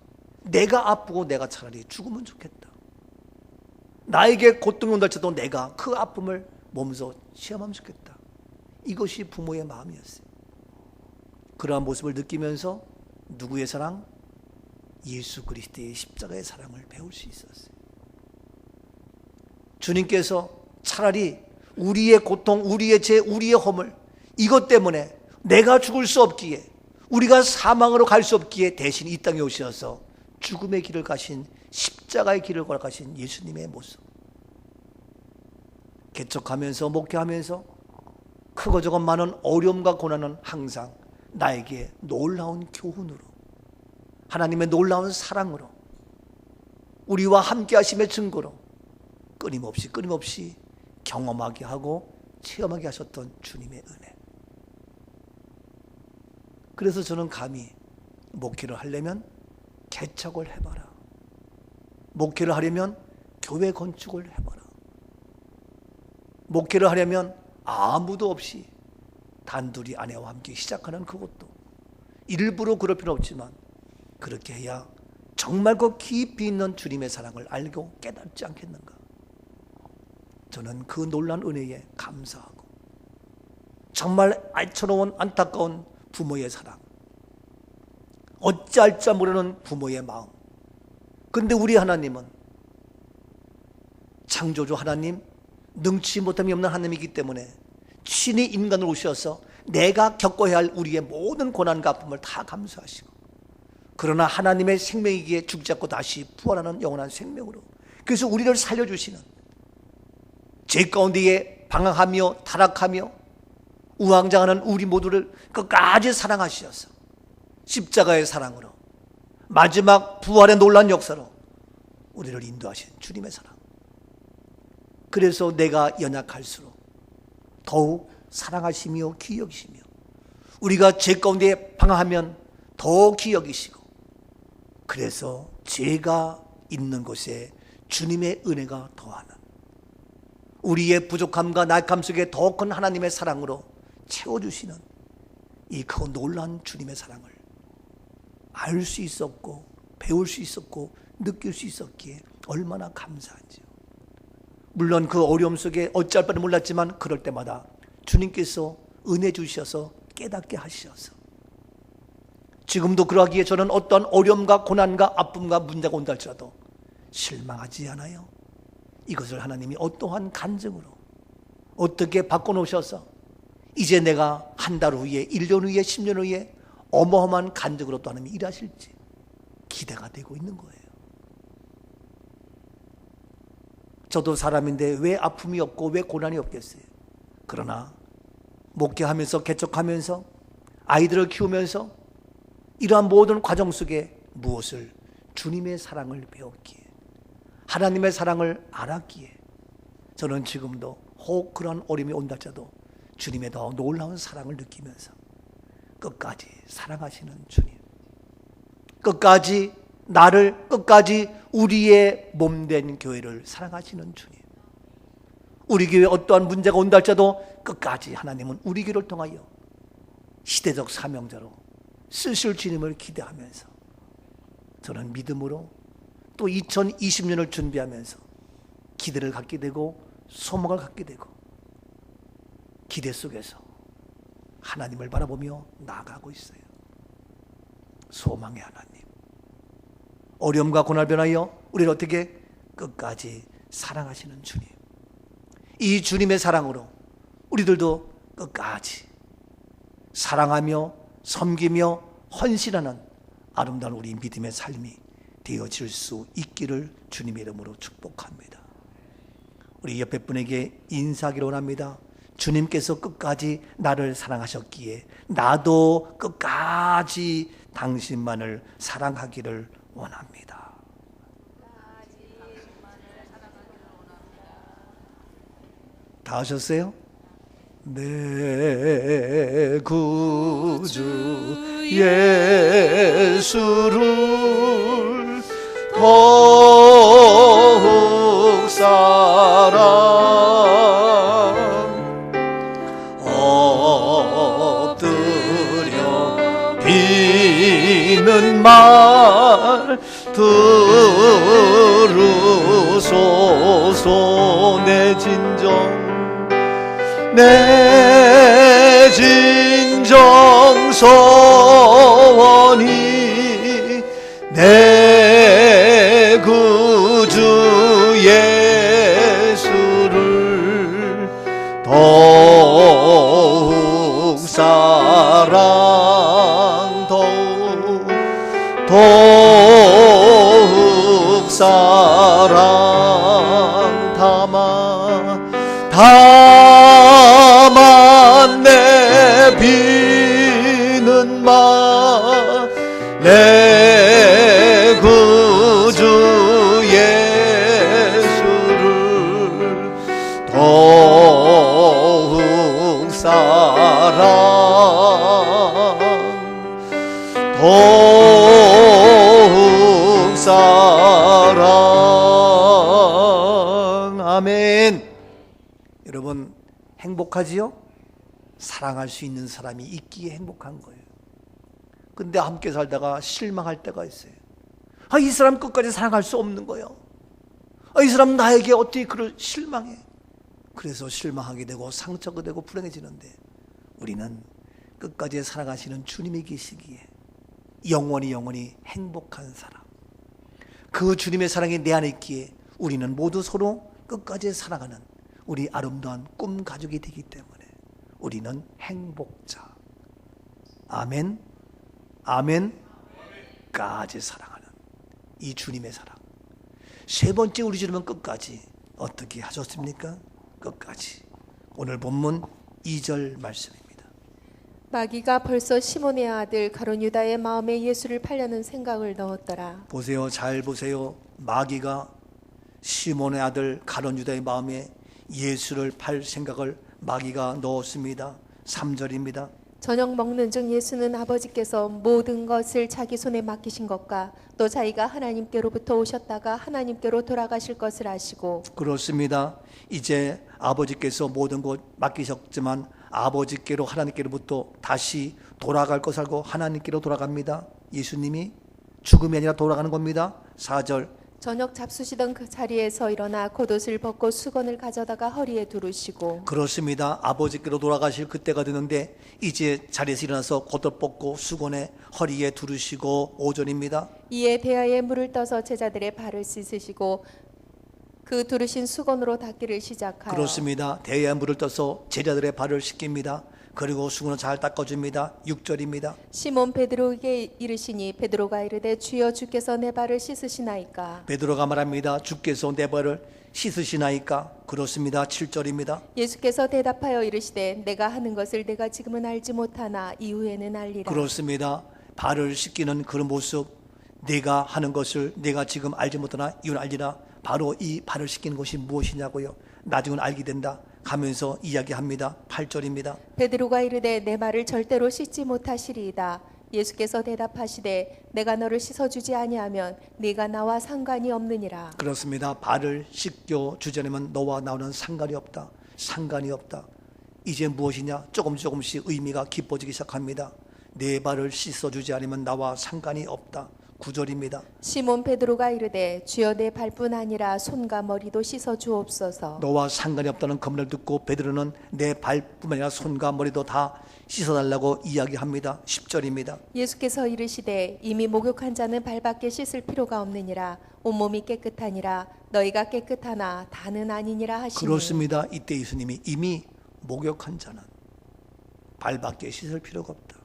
내가 아프고 내가 차라리 죽으면 좋겠다. 나에게 고통이 온다 할지라도 내가 그 아픔을 몸소 체험하면 좋겠다. 이것이 부모의 마음이었어요. 그러한 모습을 느끼면서 누구의 사랑? 예수 그리스도의 십자가의 사랑을 배울 수 있었어요. 주님께서 차라리 우리의 고통, 우리의 죄, 우리의 허물, 이것 때문에 내가 죽을 수 없기에, 우리가 사망으로 갈 수 없기에 대신 이 땅에 오셔서 죽음의 길을 가신, 십자가의 길을 걸어가신 예수님의 모습, 개척하면서 목회하면서 크고 작은 많은 어려움과 고난은 항상 나에게 놀라운 교훈으로, 하나님의 놀라운 사랑으로, 우리와 함께 하심의 증거로 끊임없이 경험하게 하고 체험하게 하셨던 주님의 은혜. 그래서 저는 감히 목회를 하려면 개척을 해봐라. 목회를 하려면 교회 건축을 해봐라. 목회를 하려면 아무도 없이 단둘이 아내와 함께 시작하는 그것도 일부러 그럴 필요 없지만 그렇게 해야 정말 그 깊이 있는 주님의 사랑을 알고 깨닫지 않겠는가. 저는 그 놀라운 은혜에 감사하고 정말 알처로운 안타까운 부모의 사랑, 어찌할 줄 모르는 부모의 마음. 근데 우리 하나님은 창조주 하나님, 능치 못함이 없는 하나님이기 때문에 친히 인간으로 오셔서 내가 겪어야 할 우리의 모든 고난과 아픔을 다 감수하시고, 그러나 하나님의 생명이기에 죽지 않고 다시 부활하는 영원한 생명으로, 그래서 우리를 살려주시는, 죄 가운데에 방황하며 타락하며 우왕좌왕하는 우리 모두를 끝까지 사랑하셔서 십자가의 사랑으로 마지막 부활의 놀라운 역사로 우리를 인도하신 주님의 사랑. 그래서 내가 연약할수록 더욱 사랑하시며 귀히 여기시며, 우리가 죄 가운데 방황하면 더 귀히 여기시고, 그래서 죄가 있는 곳에 주님의 은혜가 더하는, 우리의 부족함과 낙함 속에 더 큰 하나님의 사랑으로 채워주시는 이 그 놀라운 주님의 사랑을 알 수 있었고 배울 수 있었고 느낄 수 있었기에 얼마나 감사한지요. 물론 그 어려움 속에 어찌할 바를 몰랐지만 그럴 때마다 주님께서 은혜 주셔서 깨닫게 하셔서, 지금도 그러하기에 저는 어떤 어려움과 고난과 아픔과 문제가 온다 할지라도 실망하지 않아요. 이것을 하나님이 어떠한 간증으로 어떻게 바꿔놓으셔서 이제 내가 한 달 후에 1년 후에 10년 후에 어마어마한 간증으로 또 하나님이 일하실지 기대가 되고 있는 거예요. 저도 사람인데 왜 아픔이 없고 왜 고난이 없겠어요. 그러나 목회하면서 개척하면서 아이들을 키우면서 이러한 모든 과정 속에 무엇을, 주님의 사랑을 배웠기에, 하나님의 사랑을 알았기에 저는 지금도 혹 그런 어려움이 온다 할지라도 주님의 더 놀라운 사랑을 느끼면서 끝까지 사랑하시는 주님, 끝까지 나를, 끝까지 우리의 몸된 교회를 사랑하시는 주님, 우리 교회에 어떠한 문제가 온다 할지라도 끝까지 하나님은 우리 교회를 통하여 시대적 사명자로 쓰실 주님을 기대하면서 저는 믿음으로 또 2020년을 준비하면서 기대를 갖게 되고 소망을 갖게 되고 기대 속에서 하나님을 바라보며 나아가고 있어요. 소망의 하나님, 어려움과 고난을 변하여 우리를 어떻게 끝까지 사랑하시는 주님, 이 주님의 사랑으로 우리들도 끝까지 사랑하며 섬기며 헌신하는 아름다운 우리 믿음의 삶이 되어질 수 있기를 주님의 이름으로 축복합니다. 우리 옆에 분에게 인사하기를 원합니다. 주님께서 끝까지 나를 사랑하셨기에 나도 끝까지 당신만을 사랑하기를 원합니다. 다 하셨어요? 내 구주 예수를 더욱 사랑 엎드려 비는 말 들으소서. 내 진정 소원이 내 구주 예수를 더욱 사랑, 더욱 사랑 다만 내 비는 말 내 구주 예수를 더욱 사랑, 더욱 사랑. 아멘. 여러분 행복하지요? 사랑할 수 있는 사람이 있기에 행복한 거예요. 근데 함께 살다가 실망할 때가 있어요. 이 사람 끝까지 사랑할 수 없는 거예요. 이 사람 나에게 어떻게 그를 실망해. 그래서 실망하게 되고 상처가 되고 불행해지는데, 우리는 끝까지 사랑하시는 주님이 계시기에 영원히 행복한 사랑. 그 주님의 사랑이 내 안에 있기에 우리는 모두 서로 끝까지 사랑하는 우리 아름다운 꿈 가족이 되기 때문에 우리는 행복자. 아멘. 아멘. 끝까지 사랑하는 이 주님의 사랑. 세 번째 우리 주님은 끝까지 어떻게 하셨습니까? 끝까지. 오늘 본문 2절 말씀입니다. 마귀가 벌써 시몬의 아들 가룟 유다의 마음에 예수를 팔려는 생각을 넣었더라. 보세요. 잘 보세요. 마귀가 시몬의 아들 가룟 유다의 마음에 예수를 팔 생각을 마귀가 넣었습니다. 3절입니다. 저녁 먹는 중 예수는 아버지께서 모든 것을 자기 손에 맡기신 것과 또 자기가 하나님께로부터 오셨다가 하나님께로 돌아가실 것을 아시고. 그렇습니다. 이제 아버지께서 모든 것 맡기셨지만 아버지께로 하나님께로부터 다시 돌아갈 것을 알고 하나님께로 돌아갑니다. 예수님이 죽음이 아니라 돌아가는 겁니다. 4절. 저녁 잡수시던 그 자리에서 일어나 겉옷을 벗고 수건을 가져다가 허리에 두르시고. 그렇습니다. 아버지께로 돌아가실 그때가 되는데 이제 자리에서 일어나서 겉옷 벗고 수건에 허리에 두르시고. 5절입니다. 이에 대야에 물을 떠서 제자들의 발을 씻으시고 그 두르신 수건으로 닦기를 시작하여. 그렇습니다. 대야에 물을 떠서 제자들의 발을 씻깁니다. 그리고 수건을 잘 닦아줍니다. 6절입니다. 시몬 베드로에게 이르시니 베드로가 이르되 주여 주께서 내 발을 씻으시나이까. 베드로가 말합니다. 주께서 내 발을 씻으시나이까. 그렇습니다. 7절입니다. 예수께서 대답하여 이르시되 내가 하는 것을 내가 지금은 알지 못하나 이후에는 알리라. 그렇습니다. 발을 씻기는 그런 모습, 내가 하는 것을 내가 지금 알지 못하나 이후는 알리라. 바로 이 발을 씻기는 것이 무엇이냐고요. 나중은 알게 된다 하면서 이야기합니다. 8절입니다. 베드로가 이르되 내 발을 절대로 씻지 못하시리이다. 예수께서 대답하시되 내가 너를 씻어주지 아니하면 네가 나와 상관이 없느니라. 그렇습니다. 발을 씻겨 주지 않으면 너와 나와는 상관이 없다. 상관이 없다. 이제 무엇이냐? 조금씩 의미가 깊어지기 시작합니다. 내 발을 씻어주지 않으면 나와 상관이 없다. 9절입니다. 시몬 베드로가 이르되 주여 내 발뿐 아니라 손과 머리도 씻어 주옵소서. 너와 상관이 없다는 그 말을 듣고 베드로는 내 발뿐만 아니라 손과 머리도 다 씻어달라고 이야기합니다. 10절입니다. 예수께서 이르시되 이미 목욕한 자는 발밖에 씻을 필요가 없느니라. 온몸이 깨끗하니라. 너희가 깨끗하나 다는 아니니라 하시니. 그렇습니다. 이때 예수님이 이미 목욕한 자는 발밖에 씻을 필요가 없다.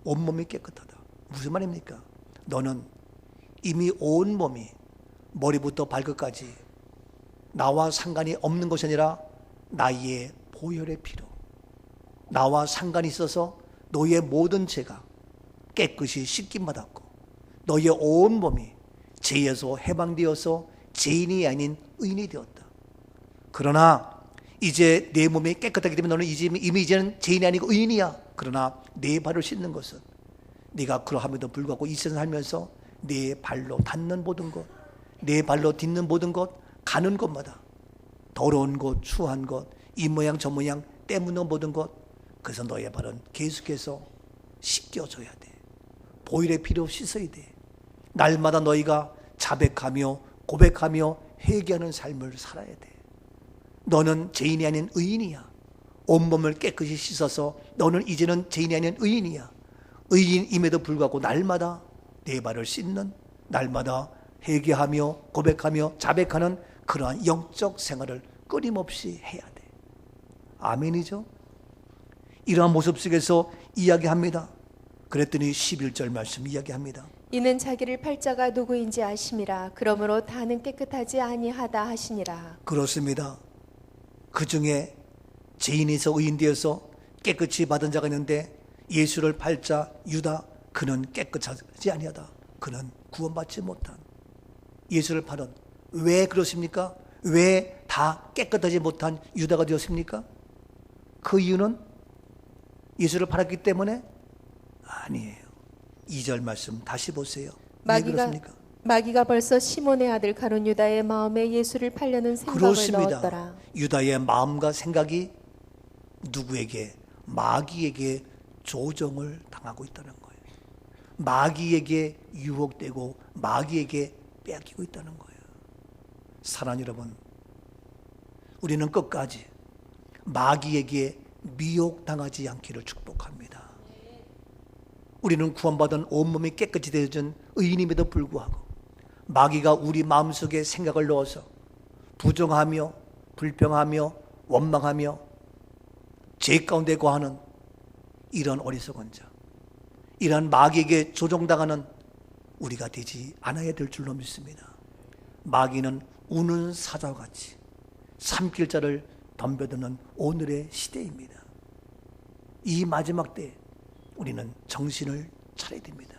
온몸이 깨끗하다. 무슨 말입니까? 너는 이미 온몸이 머리부터 발끝까지 나와 상관이 없는 것이 아니라 나의 보혈의 피로 나와 상관이 있어서 너의 모든 죄가 깨끗이 씻김 받았고 너의 온몸이 죄에서 해방되어서 죄인이 아닌 의인이 되었다. 그러나 이제 내 몸이 깨끗하기 때문에 너는 이미 이제는 죄인이 아니고 의인이야. 그러나 내 발을 씻는 것은 네가 그러함에도 불구하고 이 세상 살면서 내 발로 닿는 모든 것, 내 발로 딛는 모든 것, 가는 곳마다 더러운 것, 추한 것, 이 모양 저 모양 때묻는 모든 것, 그래서 너의 발은 계속해서 씻겨줘야 돼. 보혈의 피로 씻어야 돼. 날마다 너희가 자백하며 고백하며 회개하는 삶을 살아야 돼. 너는 죄인이 아닌 의인이야. 온몸을 깨끗이 씻어서 너는 이제는 죄인이 아닌 의인이야. 의인임에도 불구하고 날마다 내 발을 씻는, 날마다 회개하며 고백하며 자백하는 그러한 영적 생활을 끊임없이 해야 돼. 아멘이죠? 이러한 모습 속에서 이야기합니다. 그랬더니 11절 말씀 이야기합니다. 이는 자기를 팔자가 누구인지 아심이라. 그러므로 다는 깨끗하지 아니하다 하시니라. 그렇습니다. 그 중에 죄인에서 의인 되어서 깨끗이 받은 자가 있는데 예수를 팔자 유다, 그는 깨끗하지 아니하다. 그는 구원받지 못한 예수를 팔은. 왜 그렇습니까? 왜 다 깨끗하지 못한 유다가 되었습니까? 그 이유는 예수를 팔았기 때문에? 아니에요. 2절 말씀 다시 보세요. 왜 그렇습니까? 마귀가 벌써 시몬의 아들 가룟 유다의 마음에 예수를 팔려는 생각을 그렇습니다. 넣었더라. 유다의 마음과 생각이 누구에게? 마귀에게 조정을 당하고 있다는 거예요. 마귀에게 유혹되고 마귀에게 빼앗기고 있다는 거예요. 사랑하는 여러분, 우리는 끝까지 마귀에게 미혹당하지 않기를 축복합니다. 우리는 구원받은 온몸이 깨끗이 되어진 의인임에도 불구하고 마귀가 우리 마음속에 생각을 넣어서 부정하며 불평하며 원망하며 죄 가운데 거하는 이런 어리석은 자, 이런 마귀에게 조종당하는 우리가 되지 않아야 될 줄로 믿습니다. 마귀는 우는 사자와 같이 삼킬 자를 덤벼드는 오늘의 시대입니다. 이 마지막 때에 우리는 정신을 차려야 됩니다.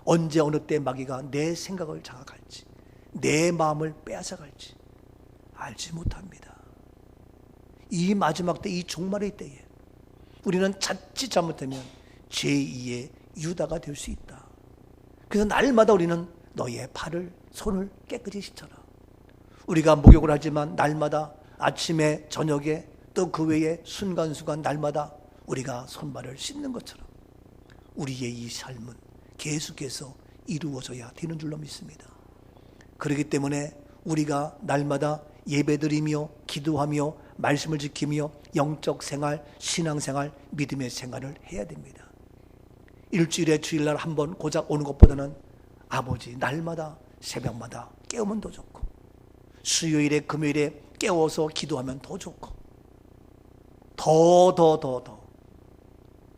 언제 어느 때 마귀가 내 생각을 장악할지, 내 마음을 빼앗아갈지 알지 못합니다. 이 마지막 때, 이 종말의 때에 우리는 자칫 잘못하면 제2의 유다가 될 수 있다. 그래서 날마다 우리는 너의 발을, 손을 깨끗이 씻어라. 우리가 목욕을 하지만 날마다 아침에 저녁에 또 그 외에 순간순간 날마다 우리가 손발을 씻는 것처럼 우리의 이 삶은 계속해서 이루어져야 되는 줄로 믿습니다. 그렇기 때문에 우리가 날마다 예배드리며 기도하며 말씀을 지키며 영적 생활, 신앙생활, 믿음의 생활을 해야 됩니다. 일주일에 주일날 한 번 고작 오는 것보다는 아버지 날마다 새벽마다 깨우면 더 좋고, 수요일에 금요일에 깨워서 기도하면 더 좋고,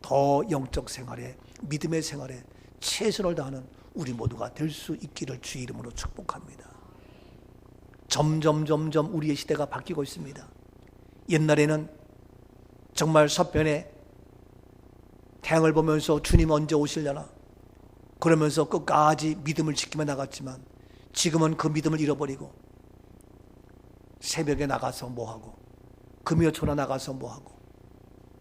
더 영적 생활에, 믿음의 생활에 최선을 다하는 우리 모두가 될 수 있기를 주의 이름으로 축복합니다. 점점 우리의 시대가 바뀌고 있습니다. 옛날에는 정말 서편에 태양을 보면서 주님 언제 오시려나 그러면서 끝까지 믿음을 지키며 나갔지만, 지금은 그 믿음을 잃어버리고 새벽에 나가서 뭐하고, 금요초나 나가서 뭐하고,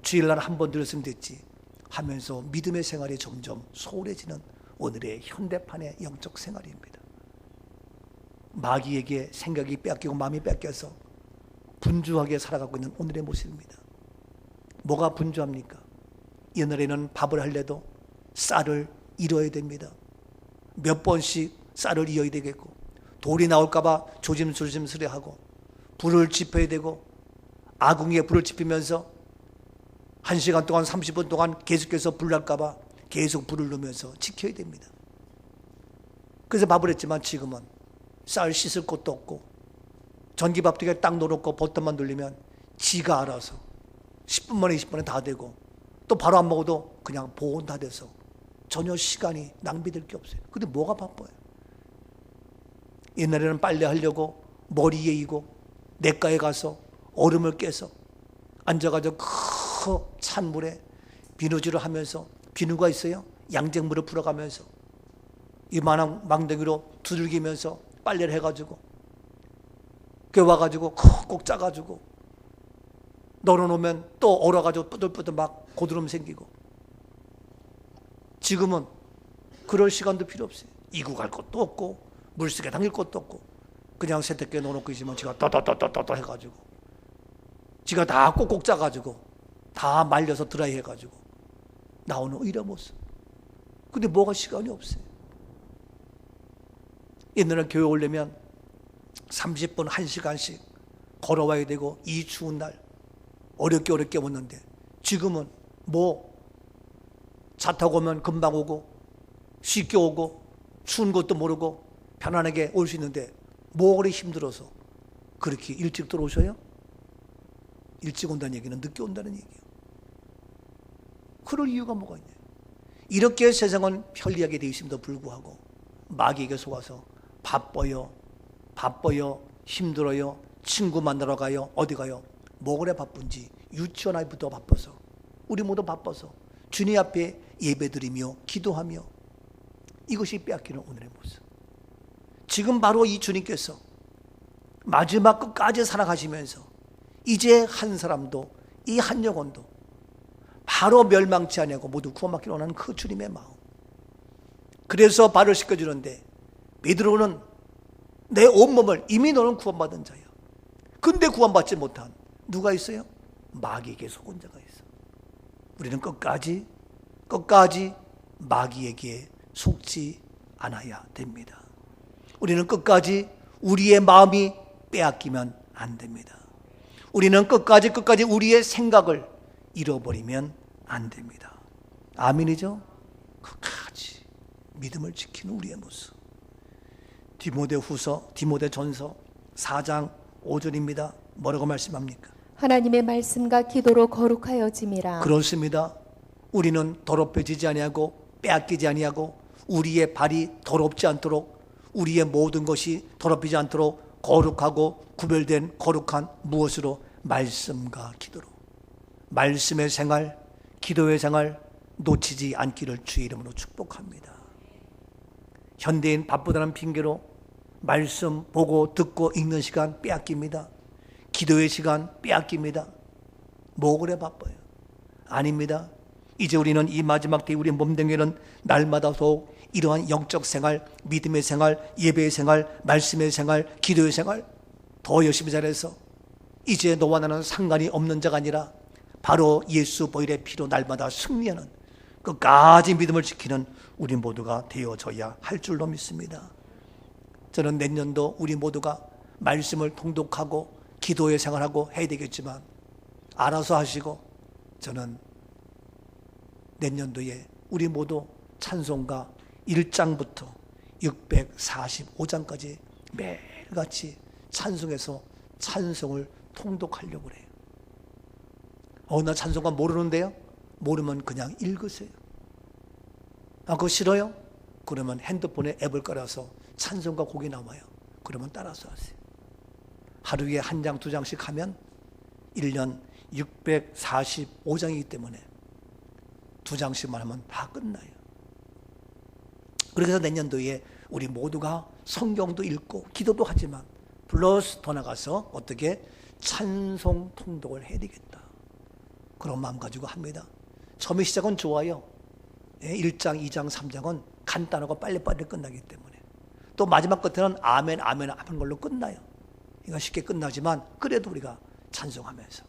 주일날 한 번 들었으면 됐지 하면서 믿음의 생활이 점점 소홀해지는 오늘의 현대판의 영적 생활입니다. 마귀에게 생각이 뺏기고 마음이 뺏겨서 분주하게 살아가고 있는 오늘의 모습입니다. 뭐가 분주합니까? 옛날에는 밥을 할래도 쌀을 잃어야 됩니다. 몇 번씩 쌀을 이어야 되겠고, 돌이 나올까봐 조심스레하고, 불을 지펴야 되고, 아궁이에 불을 지피면서 1시간 동안 30분 동안 계속해서 불 날까봐 계속 불을 넣으면서 지켜야 됩니다. 그래서 밥을 했지만 지금은 쌀 씻을 곳도 없고, 전기밥통에 딱 넣어놓고 버튼만 돌리면 지가 알아서 10분 만에 20분에 다 되고, 또 바로 안 먹어도 그냥 보온 다 돼서 전혀 시간이 낭비될 게 없어요. 근데 뭐가 바빠요? 옛날에는 빨래 하려고 머리에 이고 냇가에 가서 얼음을 깨서 앉아가지고 큰 찬물에 비누질을 하면서, 비누가 있어요? 양잿물을 풀어가면서 이만한 망덩이로 두들기면서 빨래를 해가지고 그 와가지고 콕 짜가지고 널어놓으면 또 얼어가지고 뿌들뿌들 막 고드름 생기고. 지금은 그럴 시간도 필요 없어요. 이고 갈 것도 없고 물속에 담길 것도 없고 그냥 세탁기에 넣어놓고 있으면 지가 떠떠떠떠떠 해가지고 지가 다 꼭꼭 짜가지고 다 말려서 드라이 해가지고 나오는 의뢰 모습. 근데 뭐가 시간이 없어요. 옛날에 교회 오려면 30분 1시간씩 걸어와야 되고, 이 추운 날 어렵게 오는데, 지금은 뭐 차 타고 오면 금방 오고 쉽게 오고 추운 것도 모르고 편안하게 올 수 있는데, 뭐 그리 힘들어서 그렇게 일찍 들어오셔요? 일찍 온다는 얘기는 늦게 온다는 얘기예요. 그럴 이유가 뭐가 있냐? 이렇게 세상은 편리하게 되어 있음에도 불구하고 마귀에게 속아서 바빠요, 힘들어요, 친구 만나러 가요, 어디 가요? 뭐 그래 바쁜지. 유치원 아이부터 바빠서, 우리 모두 바빠서 주님 앞에 예배드리며 기도하며, 이것이 빼앗기는 오늘의 모습. 지금 바로 이 주님께서 마지막 끝까지 살아가시면서 이제 한 사람도, 이 한 영혼도 바로 멸망치 아니하고 모두 구원받기를 원하는 그 주님의 마음. 그래서 발을 씻겨주는데, 베드로는 내 온몸을, 이미 너는 구원받은 자야. 근데 구원받지 못한 누가 있어요? 마귀에게 속은 자가 있어. 우리는 끝까지 마귀에게 속지 않아야 됩니다. 우리는 끝까지 우리의 마음이 빼앗기면 안 됩니다. 우리는 끝까지 우리의 생각을 잃어버리면 안 됩니다. 아멘이죠? 끝까지 믿음을 지키는 우리의 모습. 디모데전서 4장 5절입니다. 뭐라고 말씀합니까? 하나님의 말씀과 기도로 거룩하여짐이라. 그렇습니다. 우리는 더럽혀지지 아니하고 빼앗기지 아니하고 우리의 발이 더럽지 않도록, 우리의 모든 것이 더럽히지 않도록 거룩하고 구별된 거룩한 무엇으로? 말씀과 기도로. 말씀의 생활, 기도의 생활 놓치지 않기를 주의 이름으로 축복합니다. 현대인 바쁘다는 핑계로 말씀 보고 듣고 읽는 시간 빼앗깁니다. 기도의 시간 빼앗깁니다. 뭐 그래 바빠요? 아닙니다. 이제 우리는 이 마지막 때에 우리 몸댕이는 날마다 더욱 이러한 영적 생활, 믿음의 생활, 예배의 생활, 말씀의 생활, 기도의 생활 더 열심히 잘해서 이제 너와 나는 상관이 없는 자가 아니라 바로 예수 보혈의 피로 날마다 승리하는, 끝까지 믿음을 지키는 우리 모두가 되어져야 할 줄로 믿습니다. 저는 내년도 우리 모두가 말씀을 통독하고 기도의 생활하고 해야 되겠지만 알아서 하시고, 저는 내년도에 우리 모두 찬송가 1장부터 645장까지 매일같이 찬송해서 찬송을 통독하려고 그래요. 나 찬송가 모르는데요? 모르면 그냥 읽으세요. 그거 싫어요? 그러면 핸드폰에 앱을 깔아서 찬송가 곡이 나와요. 그러면 따라서 하세요. 하루에 한 장, 두 장씩 하면 1년 645장이기 때문에 두 장씩만 하면 다 끝나요. 그래서 내년도에 우리 모두가 성경도 읽고 기도도 하지만 플러스 더 나가서 어떻게 찬송 통독을 해야 되겠다, 그런 마음 가지고 합니다. 처음에 시작은 좋아요. 1장, 2장, 3장은 간단하고 빨리빨리 끝나기 때문에, 또 마지막 끝에는 아멘 아멘 하는 걸로 끝나요. 이거 쉽게 끝나지만 그래도 우리가 찬송하면서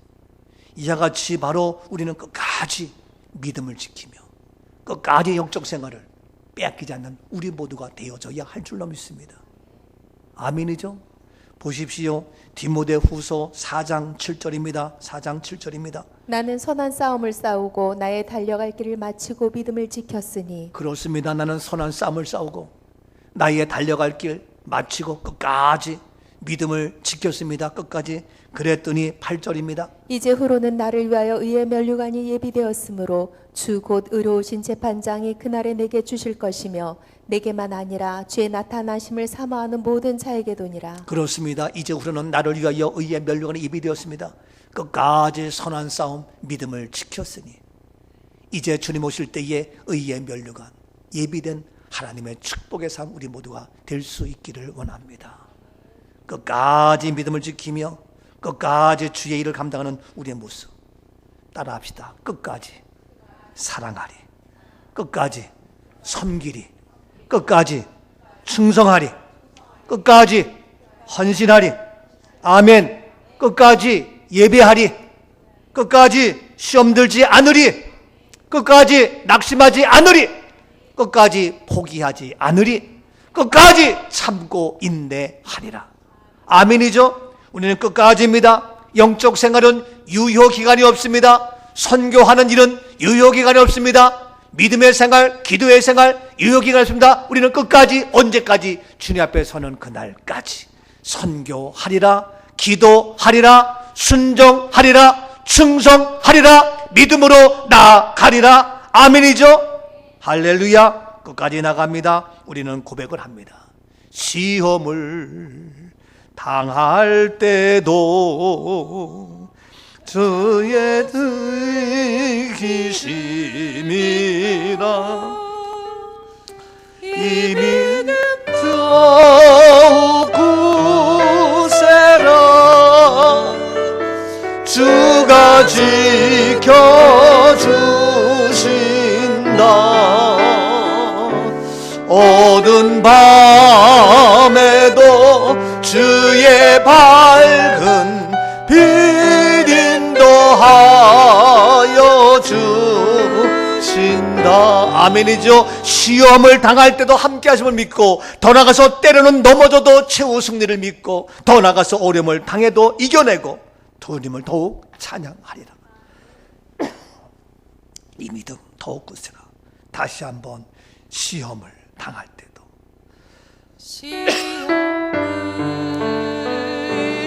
이와 같이 바로 우리는 끝까지 믿음을 지키며 끝까지 영적 생활을 빼앗기지 않는 우리 모두가 되어져야 할 줄로 믿습니다. 아멘이죠? 보십시오. 디모데후서 4장 7절입니다. 4장 7절입니다. 나는 선한 싸움을 싸우고 나의 달려갈 길을 마치고 믿음을 지켰으니. 그렇습니다. 나는 선한 싸움을 싸우고 나의 달려갈 길 마치고 끝까지 믿음을 지켰습니다. 끝까지. 그랬더니 8절입니다. 이제 후로는 나를 위하여 의의 면류관이 예비되었으므로 주 곧 의로우신 재판장이 그날에 내게 주실 것이며 내게만 아니라 주의 나타나심을 사모하는 모든 자에게도니라. 그렇습니다. 이제 후로는 나를 위하여 의의 면류관이 예비되었습니다. 끝까지 선한 싸움 믿음을 지켰으니 이제 주님 오실 때에 의의 면류관 예비된 하나님의 축복의 삶 우리 모두가 될 수 있기를 원합니다. 끝까지 믿음을 지키며 끝까지 주의 일을 감당하는 우리의 모습 따라합시다. 끝까지 사랑하리, 끝까지 섬기리, 끝까지 충성하리, 끝까지 헌신하리, 아멘, 끝까지 예배하리, 끝까지 시험 들지 않으리, 끝까지 낙심하지 않으리, 끝까지 포기하지 않으리, 끝까지 참고 인내하리라. 아멘이죠? 우리는 끝까지입니다. 영적 생활은 유효기간이 없습니다. 선교하는 일은 유효기간이 없습니다. 믿음의 생활, 기도의 생활 유효기간이 없습니다. 우리는 끝까지, 언제까지? 주님 앞에 서는 그날까지 선교하리라, 기도하리라, 순종하리라, 충성하리라, 믿음으로 나아가리라. 아멘이죠? 할렐루야. 끝까지 나갑니다. 우리는 고백을 합니다. 시험을 당할 때도 주의 계심이라 이 믿음 더욱 굳세라 주가 지켜주신다 어두운 밤에도 주의 밝은 빛 인도하여 주신다. 아멘이죠. 시험을 당할 때도 함께 하심을 믿고, 더 나아가서 때로는 넘어져도 최후 승리를 믿고, 더 나아가서 어려움을 당해도 이겨내고 주님을 더욱 찬양하리라. 이 믿음 더욱 굳세라. 다시 한번 시험을 당할 때도 시험을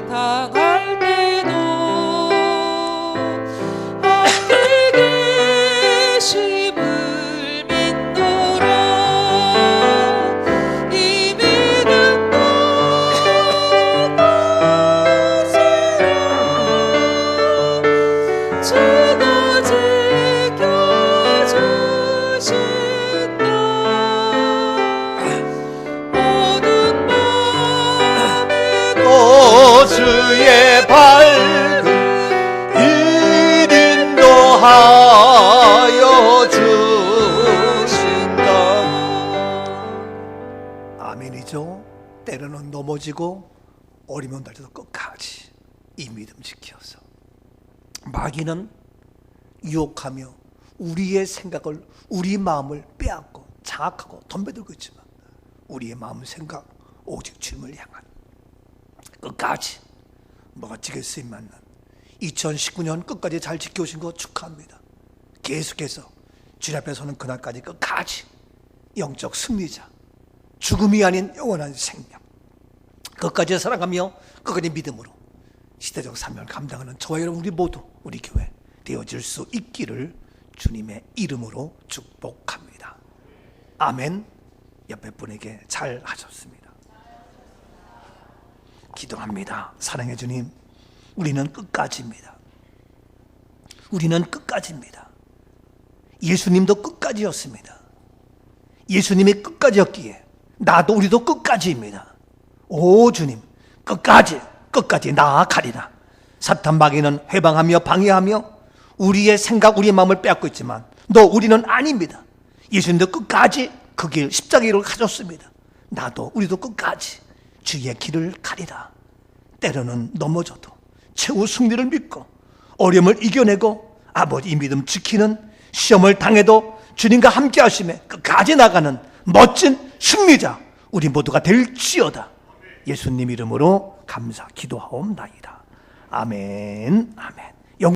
당할 때도 함께 계심을 믿노라. 이 믿음도 것이라 주가 지켜주신다. 모든 맘에 또 주의 밝은 길 인도하여 주신다. 아멘이죠. 때로는 넘어지고 어려운 날에도 끝까지 이 믿음 지켜서, 마귀는 유혹하며 우리의 생각을, 우리 마음을 빼앗고 장악하고 덤벼들고 있지만 우리의 마음 생각 오직 주님을 향한 끝까지 뭐가 지겠으면 2019년 끝까지 잘 지켜오신 거 축하합니다. 계속해서 주님 앞에 서는 그날까지 끝까지 영적 승리자, 죽음이 아닌 영원한 생명, 끝까지 살아가며 끝까지 믿음으로 시대적 사명을 감당하는 저와 여러분, 우리 모두, 우리 교회 되어질 수 있기를 주님의 이름으로 축복합니다. 아멘. 옆에 분에게 잘 하셨습니다. 기도합니다. 사랑해 주님, 우리는 끝까지입니다. 우리는 끝까지입니다. 예수님도 끝까지였습니다. 예수님이 끝까지였기에 나도 우리도 끝까지입니다. 오 주님, 끝까지 나아가리라. 사탄 마귀는 회방하며 방해하며 우리의 생각, 우리의 마음을 빼앗고 있지만 우리는 아닙니다. 예수님도 끝까지 그 길 십자가를 가졌습니다. 나도 우리도 끝까지 주의 길을 가리라. 때로는 넘어져도 최후 승리를 믿고 어려움을 이겨내고 아버지 이 믿음 지키는, 시험을 당해도 주님과 함께 하심에 끝까지 나가는 멋진 승리자 우리 모두가 될지어다. 예수님 이름으로 감사 기도하옵나이다. 아멘. 아멘.